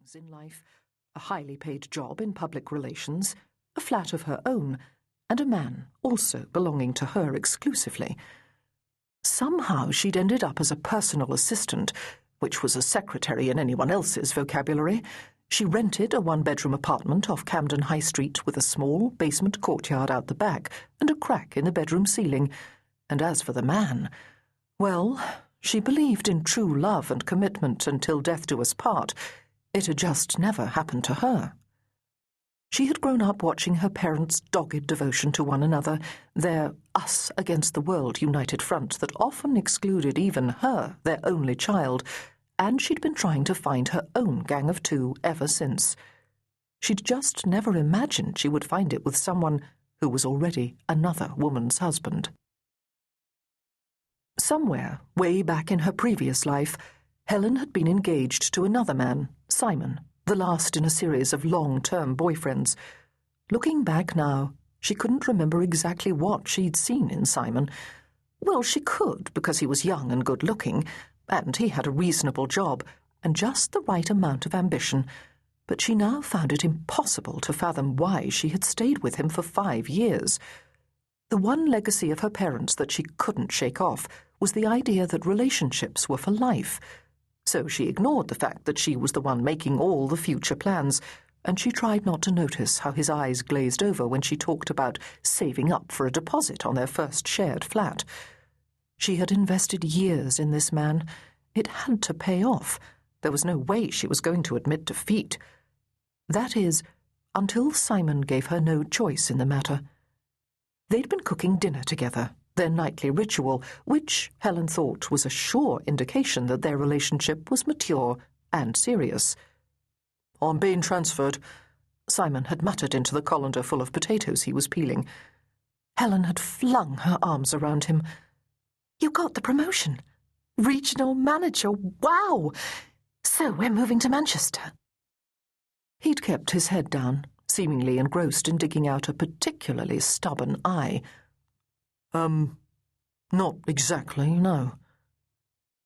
things in life: a highly paid job in public relations, a flat of her own, and a man also belonging to her exclusively. Somehow she'd ended up as a personal assistant, which was a secretary in anyone else's vocabulary. She rented a one-bedroom apartment off Camden High Street with a small basement courtyard out the back and a crack in the bedroom ceiling. And as for the man, well, she believed in true love and commitment until death do us part. It had just never happened to her. She had grown up watching her parents' dogged devotion to one another, their us-against-the-world united front that often excluded even her, their only child, and she'd been trying to find her own gang of two ever since. She'd just never imagined she would find it with someone who was already another woman's husband. Somewhere, way back in her previous life, Helen had been engaged to another man, Simon, the last in a series of long-term boyfriends. Looking back now, she couldn't remember exactly what she'd seen in Simon. Well, she could, because he was young and good-looking, and he had a reasonable job and just the right amount of ambition, but she now found it impossible to fathom why she had stayed with him for 5 years. The one legacy of her parents that she couldn't shake off was the idea that relationships were for life. So she ignored the fact that she was the one making all the future plans, and she tried not to notice how his eyes glazed over when she talked about saving up for a deposit on their first shared flat. She had invested years in this man. It had to pay off. There was no way she was going to admit defeat. That is, until Simon gave her no choice in the matter. They'd been cooking dinner together, their nightly ritual, which Helen thought was a sure indication that their relationship was mature and serious. "I'm being transferred," Simon had muttered into the colander full of potatoes he was peeling. Helen had flung her arms around him. "You got the promotion. Regional manager, wow! So we're moving to Manchester." He'd kept his head down, seemingly engrossed in digging out a particularly stubborn eye. Not exactly, no."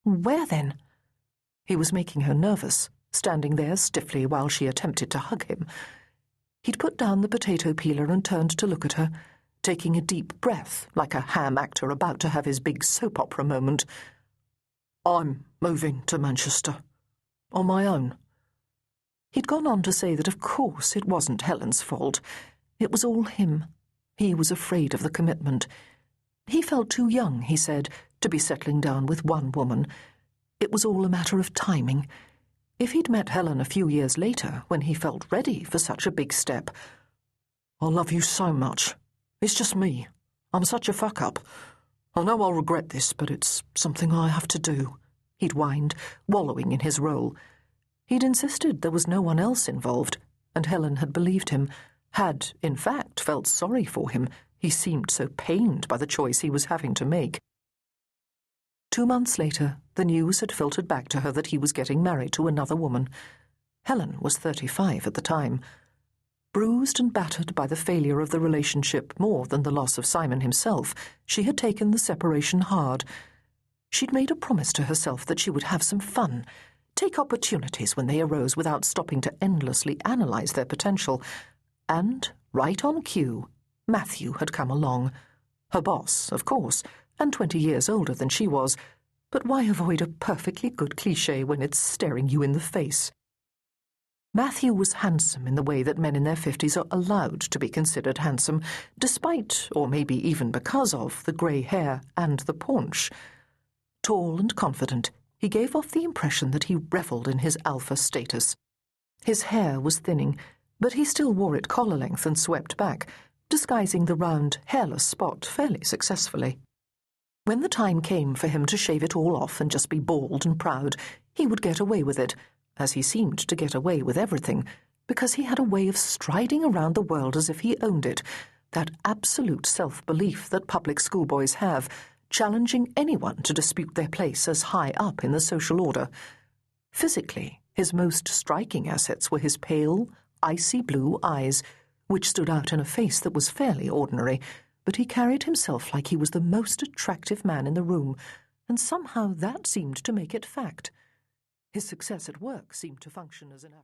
"Where then?" He was making her nervous, standing there stiffly while she attempted to hug him. He'd put down the potato peeler and turned to look at her, taking a deep breath like a ham actor about to have his big soap opera moment. "I'm moving to Manchester. On my own." He'd gone on to say that of course it wasn't Helen's fault. It was all him. He was afraid of the commitment. He felt too young, he said, to be settling down with one woman. It was all a matter of timing. If he'd met Helen a few years later, when he felt ready for such a big step. "I love you so much. It's just me. I'm such a fuck-up. I know I'll regret this, but it's something I have to do," he'd whined, wallowing in his role. He'd insisted there was no one else involved, and Helen had believed him, had, in fact, felt sorry for him. He seemed so pained by the choice he was having to make. 2 months later, the news had filtered back to her that he was getting married to another woman. Helen was 35 at the time. Bruised and battered by the failure of the relationship more than the loss of Simon himself, she had taken the separation hard. She'd made a promise to herself that she would have some fun, take opportunities when they arose without stopping to endlessly analyze their potential. And, right on cue, Matthew had come along. Her boss, of course, and 20 years older than she was, but why avoid a perfectly good cliché when it's staring you in the face? Matthew was handsome in the way that men in their 50s are allowed to be considered handsome, despite, or maybe even because of, the grey hair and the paunch. Tall and confident, he gave off the impression that he revelled in his alpha status. His hair was thinning, but he still wore it collar-length and swept back, disguising the round, hairless spot fairly successfully. When the time came for him to shave it all off and just be bald and proud, he would get away with it, as he seemed to get away with everything, because he had a way of striding around the world as if he owned it, that absolute self-belief that public schoolboys have, challenging anyone to dispute their place as high up in the social order. Physically, his most striking assets were his pale, icy blue eyes, which stood out in a face that was fairly ordinary, but he carried himself like he was the most attractive man in the room, and somehow that seemed to make it fact. His success at work seemed to function as an